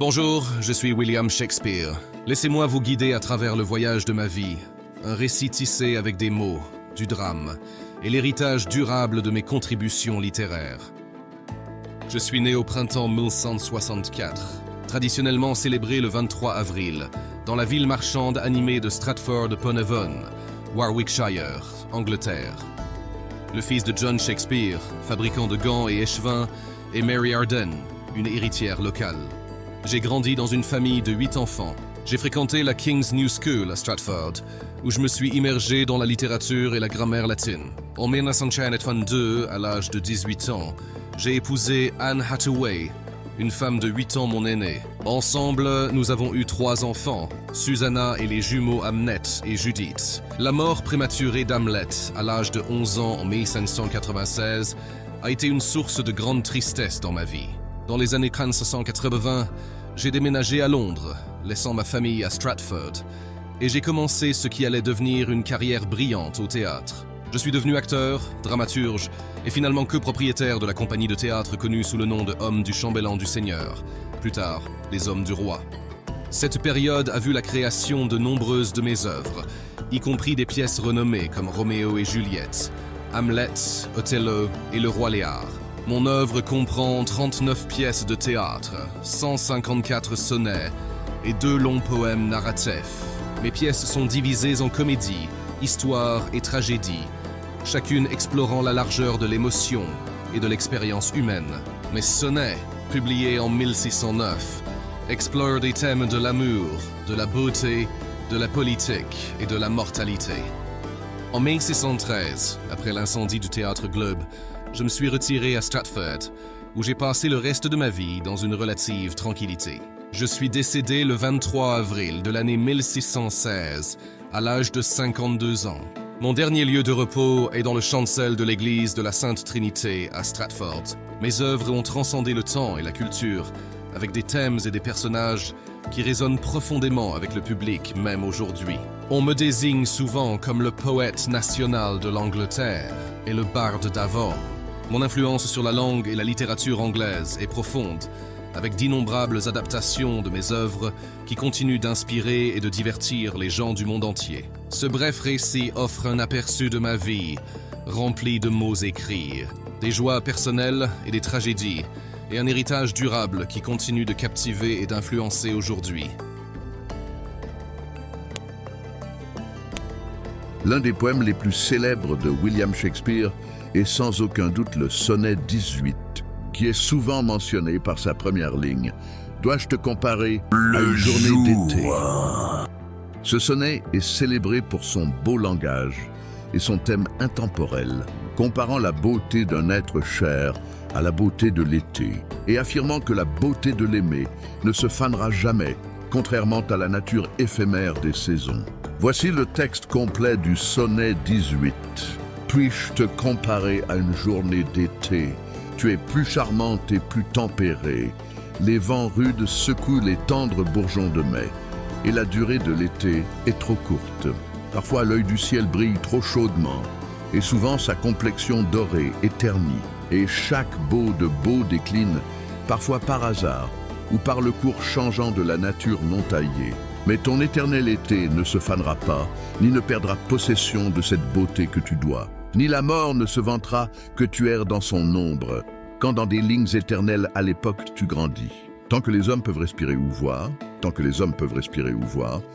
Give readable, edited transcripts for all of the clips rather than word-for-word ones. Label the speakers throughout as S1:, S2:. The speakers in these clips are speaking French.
S1: Bonjour, je suis William Shakespeare. Laissez-moi vous guider à travers le voyage de ma vie. Un récit tissé avec des mots, du drame et l'héritage durable de mes contributions littéraires. Je suis né au printemps 1164, traditionnellement célébré le 23 avril, dans la ville marchande animée de Stratford-upon-Avon, Warwickshire, Angleterre. Le fils de John Shakespeare, fabricant de gants et échevins, et Mary Arden, une héritière locale. J'ai grandi dans une famille de 8 enfants. J'ai fréquenté la King's New School à Stratford, où je me suis immergé dans la littérature et la grammaire latine. En 1922, à l'âge de 18 ans, j'ai épousé Anne Hathaway, une femme de 8 ans mon aînée. Ensemble, nous avons eu 3 enfants, Susanna et les jumeaux Hamnet et Judith. La mort prématurée d'Hamlet, à l'âge de 11 ans en 1596, a été une source de grande tristesse dans ma vie. Dans les années 1580, j'ai déménagé à Londres, laissant ma famille à Stratford, et j'ai commencé ce qui allait devenir une carrière brillante au théâtre. Je suis devenu acteur, dramaturge, et finalement copropriétaire de la compagnie de théâtre connue sous le nom de Hommes du Chambellan du Seigneur, plus tard, les Hommes du Roi. Cette période a vu la création de nombreuses de mes œuvres, y compris des pièces renommées comme Roméo et Juliette, Hamlet, Othello et Le Roi Léar. Mon œuvre comprend 39 pièces de théâtre, 154 sonnets et 2 longs poèmes narratifs. Mes pièces sont divisées en comédie, histoire et tragédie, chacune explorant la largeur de l'émotion et de l'expérience humaine. Mes sonnets, publiés en 1609, explorent des thèmes de l'amour, de la beauté, de la politique et de la mortalité. En 1613, après l'incendie du Théâtre Globe, je me suis retiré à Stratford, où j'ai passé le reste de ma vie dans une relative tranquillité. Je suis décédé le 23 avril de l'année 1616, à l'âge de 52 ans. Mon dernier lieu de repos est dans le chancel de l'église de la Sainte Trinité à Stratford. Mes œuvres ont transcendé le temps et la culture, avec des thèmes et des personnages qui résonnent profondément avec le public, même aujourd'hui. On me désigne souvent comme le poète national de l'Angleterre et le barde d'Avon. Mon influence sur la langue et la littérature anglaise est profonde, avec d'innombrables adaptations de mes œuvres qui continuent d'inspirer et de divertir les gens du monde entier. Ce bref récit offre un aperçu de ma vie, rempli de mots écrits, des joies personnelles et des tragédies, et un héritage durable qui continue de captiver et d'influencer aujourd'hui.
S2: L'un des poèmes les plus célèbres de William Shakespeare est sans aucun doute le sonnet 18, qui est souvent mentionné par sa première ligne. Dois-je te comparer à une journée d'été? Ce sonnet est célébré pour son beau langage et son thème intemporel, comparant la beauté d'un être cher à la beauté de l'été, et affirmant que la beauté de l'aimer ne se fanera jamais, contrairement à la nature éphémère des saisons. Voici le texte complet du sonnet 18. Puis-je te comparer à une journée d'été? Tu es plus charmante et plus tempérée. Les vents rudes secouent les tendres bourgeons de mai, et la durée de l'été est trop courte. Parfois l'œil du ciel brille trop chaudement, et souvent sa complexion dorée est ternie, et chaque beau décline, parfois par hasard, ou par le cours changeant de la nature non taillée. Mais ton éternel été ne se fanera pas, ni ne perdra possession de cette beauté que tu dois. Ni la mort ne se vantera que tu erres dans son ombre, quand dans des lignes éternelles à l'époque tu grandis. Tant que les hommes peuvent respirer ou voir,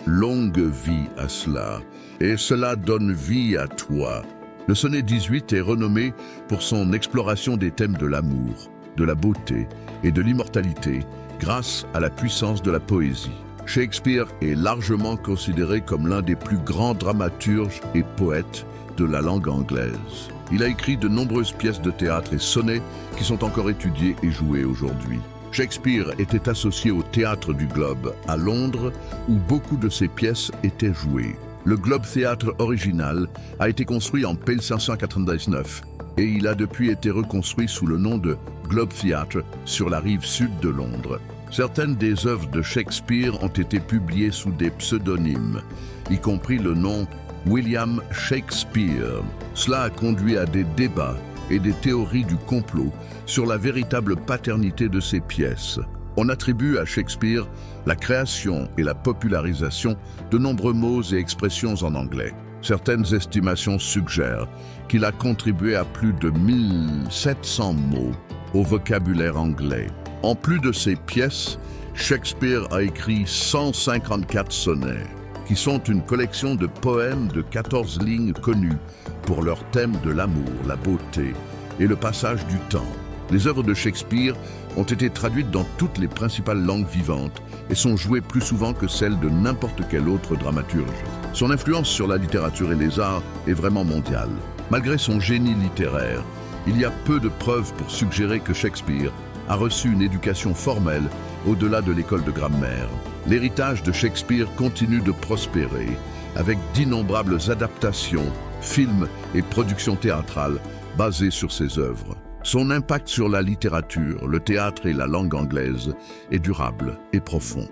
S2: longue vie à cela, et cela donne vie à toi. Le sonnet 18 est renommé pour son exploration des thèmes de l'amour, de la beauté et de l'immortalité, grâce à la puissance de la poésie. Shakespeare est largement considéré comme l'un des plus grands dramaturges et poètes de la langue anglaise. Il a écrit de nombreuses pièces de théâtre et sonnets qui sont encore étudiées et jouées aujourd'hui. Shakespeare était associé au Théâtre du Globe, à Londres, où beaucoup de ses pièces étaient jouées. Le Globe Theatre original a été construit en 1599 et il a depuis été reconstruit sous le nom de Globe Theatre sur la rive sud de Londres. Certaines des œuvres de Shakespeare ont été publiées sous des pseudonymes, y compris le nom William Shakespeare. Cela a conduit à des débats et des théories du complot sur la véritable paternité de ces pièces. On attribue à Shakespeare la création et la popularisation de nombreux mots et expressions en anglais. Certaines estimations suggèrent qu'il a contribué à plus de 1700 mots au vocabulaire anglais. En plus de ses pièces, Shakespeare a écrit 154 sonnets, qui sont une collection de poèmes de 14 lignes connus pour leur thème de l'amour, la beauté et le passage du temps. Les œuvres de Shakespeare ont été traduites dans toutes les principales langues vivantes et sont jouées plus souvent que celles de n'importe quel autre dramaturge. Son influence sur la littérature et les arts est vraiment mondiale. Malgré son génie littéraire, il y a peu de preuves pour suggérer que Shakespeare a reçu une éducation formelle au-delà de l'école de grammaire. L'héritage de Shakespeare continue de prospérer avec d'innombrables adaptations, films et productions théâtrales basées sur ses œuvres. Son impact sur la littérature, le théâtre et la langue anglaise est durable et profond.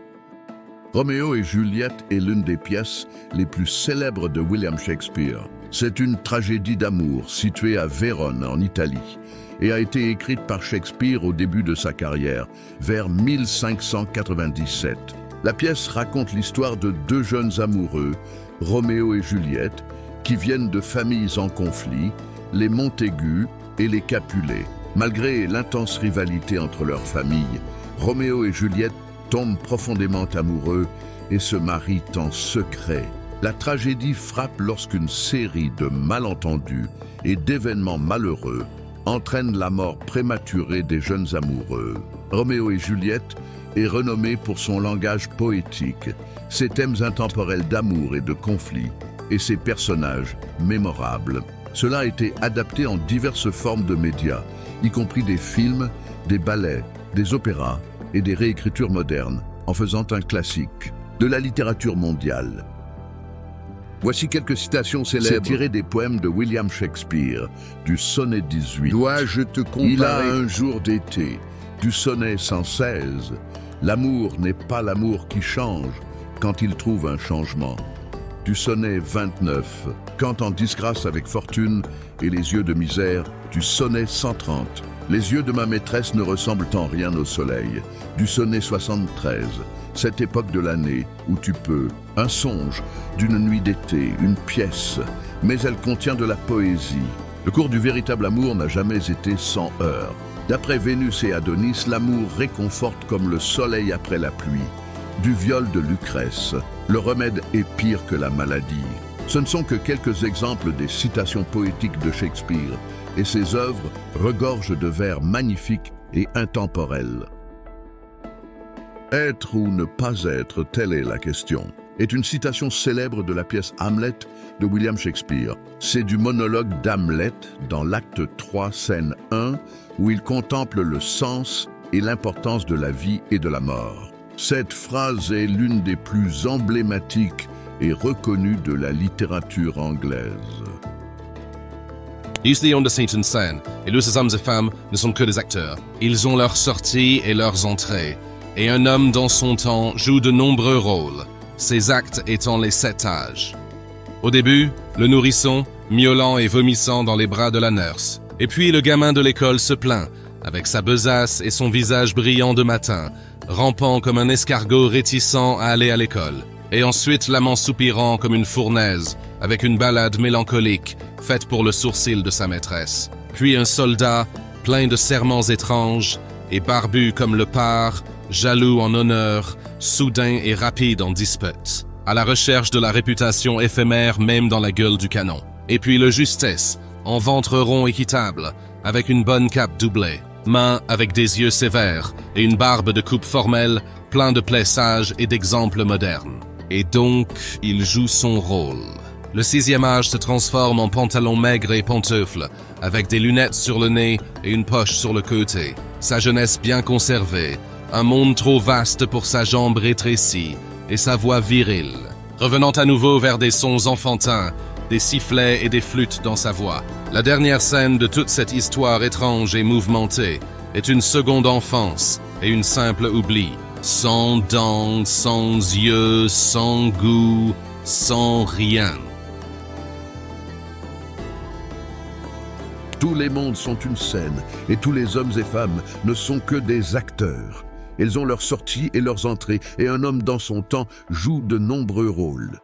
S2: Roméo et Juliette est l'une des pièces les plus célèbres de William Shakespeare. C'est une tragédie d'amour située à Vérone, en Italie, et a été écrite par Shakespeare au début de sa carrière, vers 1597. La pièce raconte l'histoire de deux jeunes amoureux, Roméo et Juliette, qui viennent de familles en conflit, les Montaigu et les Capulet. Malgré l'intense rivalité entre leurs familles, Roméo et Juliette tombent profondément amoureux et se marient en secret. La tragédie frappe lorsqu'une série de malentendus et d'événements malheureux entraîne la mort prématurée des jeunes amoureux. Roméo et Juliette est renommé pour son langage poétique, ses thèmes intemporels d'amour et de conflit, et ses personnages mémorables. Cela a été adapté en diverses formes de médias, y compris des films, des ballets, des opéras et des réécritures modernes, en faisant un classique de la littérature mondiale. Voici quelques citations célèbres tirées des poèmes de William Shakespeare, du sonnet 18. Dois-je te comparer? Il a un jour d'été, du sonnet 116. L'amour n'est pas l'amour qui change quand il trouve un changement. Du sonnet 29, quand en disgrâce avec fortune et les yeux de misère, du sonnet 130. Les yeux de ma maîtresse ne ressemblent en rien au soleil. Du sonnet 73, cette époque de l'année où tu peux. Un songe d'une nuit d'été, une pièce, mais elle contient de la poésie. Le cours du véritable amour n'a jamais été sans heurts. D'après Vénus et Adonis, l'amour réconforte comme le soleil après la pluie. Du viol de Lucrèce, le remède est pire que la maladie. Ce ne sont que quelques exemples des citations poétiques de Shakespeare, et ses œuvres regorgent de vers magnifiques et intemporels. Être ou ne pas être, telle est la question, est une citation célèbre de la pièce Hamlet de William Shakespeare. C'est du monologue d'Hamlet dans l'acte 3, scène 1, où il contemple le sens et l'importance de la vie et de la mort. Cette phrase est l'une des plus emblématiques et reconnues de la littérature anglaise.
S1: Ici, on de cette scène, et les hommes et femmes ne sont que des acteurs. Ils ont leurs sorties et leurs entrées, et un homme dans son temps joue de nombreux rôles, ses actes étant les 7 âges. Au début, le nourrisson, miaulant et vomissant dans les bras de la nurse. Et puis le gamin de l'école se plaint, avec sa besace et son visage brillant de matin, rampant comme un escargot réticent à aller à l'école. Et ensuite l'amant soupirant comme une fournaise, avec une ballade mélancolique, faite pour le sourcil de sa maîtresse. Puis un soldat, plein de serments étranges, et barbu comme le pare, jaloux en honneur, soudain et rapide en dispute, à la recherche de la réputation éphémère même dans la gueule du canon. Et puis le justesse, en ventre rond équitable, avec une bonne cape doublée, main avec des yeux sévères et une barbe de coupe formelle, plein de plaies sages et d'exemples modernes. Et donc, il joue son rôle. Le 6e âge se transforme en pantalon maigre et pantoufles, avec des lunettes sur le nez et une poche sur le côté. Sa jeunesse bien conservée, un monde trop vaste pour sa jambe rétrécie et sa voix virile. Revenant à nouveau vers des sons enfantins, des sifflets et des flûtes dans sa voix. La dernière scène de toute cette histoire étrange et mouvementée est une seconde enfance et une simple oubli. Sans dents, sans yeux, sans goût, sans rien.
S2: Tous les mondes sont une scène, et tous les hommes et femmes ne sont que des acteurs. Elles ont leurs sorties et leurs entrées, et un homme dans son temps joue de nombreux rôles.